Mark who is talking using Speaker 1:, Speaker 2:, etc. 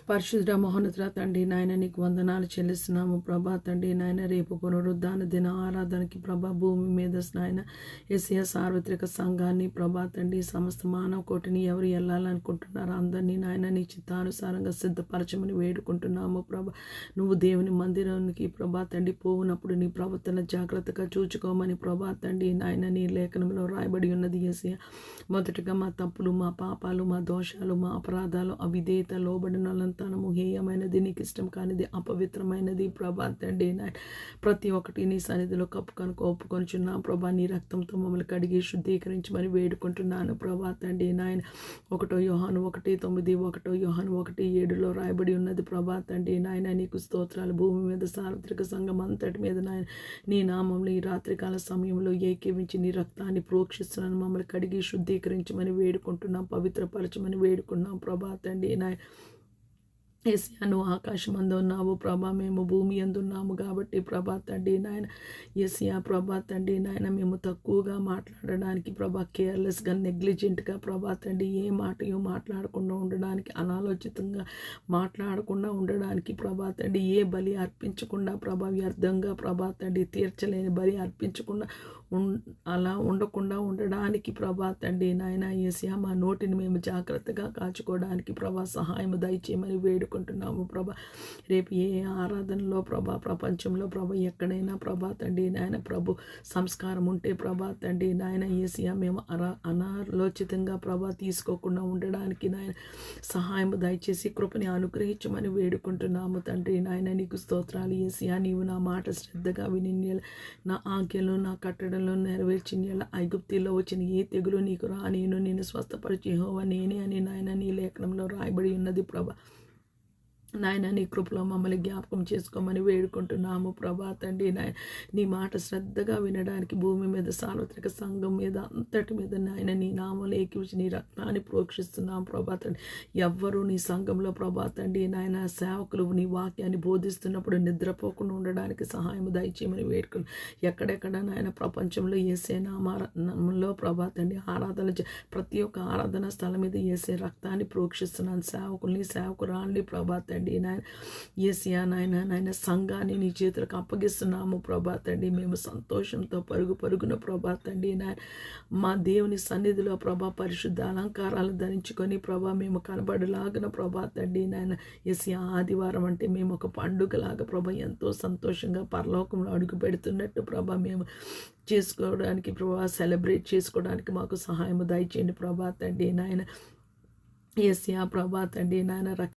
Speaker 1: పరిశుద్ధ మహోన్నతుల తండ్రి నాయన నీకు వందనాలు చెల్లిస్తున్నాము ప్రభా తండ్రి నాయన రేపు పునరుద్ధాన దిన ఆరాధనకి ప్రభా భూమి మీద నాయన యేసయ్య సార్వత్రిక సంఘాన్ని ప్రభా తండ్రి సమస్త మానవ కోటిని ఎవరు వెళ్ళాలనుకుంటున్నారో అందరినీ నాయన నీ చిత్తానుసారంగా సిద్ధపరచమని వేడుకుంటున్నాము ప్రభా. నువ్వు దేవుని మందిరానికి ప్రభా తండ్రి పోవునప్పుడు నీ ప్రవర్తన జాగ్రత్తగా చూచుకోమని ప్రభా తండ్రి నాయన నీ లేఖనంలో రాయబడి ఉన్నది యేసయ్య. మొదటగా మా తప్పులు, మా పాపాలు, మా దోషాలు, మా అపరాధాలు, అవిధేయత, లోబడిన తనము హేయమైనది, నీకు ఇష్టం కానిది, అపవిత్రమైనది ప్రభా తండ్రి నాయన ప్రతి ఒక్కటి నీ సన్నిధిలో ఒప్పుకొనిచున్నా ప్రభా. నీ రక్తంతో మమ్మల్ని కడిగి శుద్ధీకరించమని వేడుకుంటున్నాను ప్రభా తండ్రి నాయన. 1 యోహాను 1:9, 1 యోహాను 1:7 రాయబడి ఉన్నది ప్రభా తండ్రి నాయన. నీకు స్తోత్రాలు. భూమి మీద సార్వత్రిక సంఘం అంతటి మీద నాయన నీ నామంలో ఈ రాత్రికాల సమయంలో ఏకీవించి నీ రక్తాన్ని ప్రోక్షిస్తున్నాను. మమ్మల్ని కడిగి శుద్ధీకరించమని వేడుకుంటున్నాం, పవిత్రపరచమని వేడుకున్నాం ప్రభా తండ్రి నాయన. యేసయ్య నువ్వు ఆకాశమందు ఉన్నావు ప్రభా, మేము భూమి అందున్నాము కాబట్టి ప్రభా తండ్రి నాయన. యేసయ్య ప్రభా తండ్రి నాయన మేము తక్కువగా మాట్లాడడానికి ప్రభా, కేర్లెస్గా, నెగ్లిజెంట్గా ప్రభా తండ్రి ఏ మాటయో మాట్లాడకుండా ఉండడానికి, అనాలోచితంగా మాట్లాడకుండా ఉండడానికి ప్రభా తండ్రి ఏ బలి అర్పించకుండా ప్రభా, వ్యర్థంగా ప్రభా తండ్రి తీర్చలేని బలి అర్పించకుండా అలా ఉండకుండా ఉండడానికి ప్రభా తండ్రి నాయన. యేసయ్య మా నోటిని మేము జాగ్రత్తగా కాచుకోవడానికి ప్రభా సహాయం దయచేయమని వేడుకుంటున్నాము ప్రభా. రేపు ఏ ఆరాధనలో ప్రభా, ప్రపంచంలో ప్రభా ఎక్కడైనా ప్రభా తండ్రి నాయన ప్రభు సంస్కారం ఉంటే ప్రభా తండ్రి నాయన యేసయ్య మేము అనాలోచితంగా ప్రభా తీసుకోకుండా ఉండడానికి నాయన సహాయం దయచేసి కృపని అనుగ్రహించమని వేడుకుంటున్నాము తండ్రి నాయన. నీకు స్తోత్రాలు యేసయ్య. నీవు నా మాట శ్రద్ధగా విని నా ఆజ్ఞలు, నా కట్టడలు నెరవేర్చిన ఐగుప్తిలో వచ్చిన ఏ తెగులు నీకు నేను స్వస్థపరిచి యెహోవా నేనే అని నాయన నీ లేఖనంలో రాయబడి ఉన్నది ప్రభా. నాయన నీ కృపలో మమ్మల్ని జ్ఞాపకం చేసుకోమని వేడుకుంటున్నాము ప్రభా తండ్రి నాయన. నీ మాట శ్రద్ధగా వినడానికి భూమి మీద సార్వత్రిక సంఘం మీద అంతటి మీద నాయన నీ నామం ఏకీవించి నీ రక్తాన్ని ప్రోక్షిస్తున్నాం ప్రభా తండ్రి. ఎవ్వరూ నీ సంఘంలో ప్రభా తండ్రి నాయన సేవకులు నీ వాక్యాన్ని బోధిస్తున్నప్పుడు నిద్రపోకుండా ఉండడానికి సహాయం దయచేయమని వేడుకుని ఎక్కడెక్కడ నాయన ప్రపంచంలో యేసయ్య నామంలో ప్రభా తండ్రి ఆరాధన ప్రతి ఒక్క ఆరాధన స్థలం మీద యేసయ్య రక్తాన్ని ప్రోక్షిస్తున్నాను. సేవకురాల్ని ప్రభా తండ్రి నాయన యేసయ్య నాయన సంఘాన్ని నీ చేతులకు అప్పగిస్తున్నాము ప్రభా తండ్రి. మేము సంతోషంతో పరుగున ప్రభా తండ్రి నాయన మా దేవుని సన్నిధిలో ప్రభా పరిశుద్ధ అలంకారాలు ధరించుకొని ప్రభా మేము కనబడలాగిన ప్రభా తండ్రి నాయన. యేసయ్య ఆదివారం అంటే మేము ఒక పండుగలాగా ప్రభా ఎంతో సంతోషంగా పరలోకంలో అడుగు పెడుతున్నట్టు ప్రభా మేము చేసుకోవడానికి ప్రభా, సెలబ్రేట్ చేసుకోవడానికి మాకు సహాయం దయచేయండి ప్రభా తండ్రి నాయన. యేసయ్య ప్రభా తండ్రి నాయన.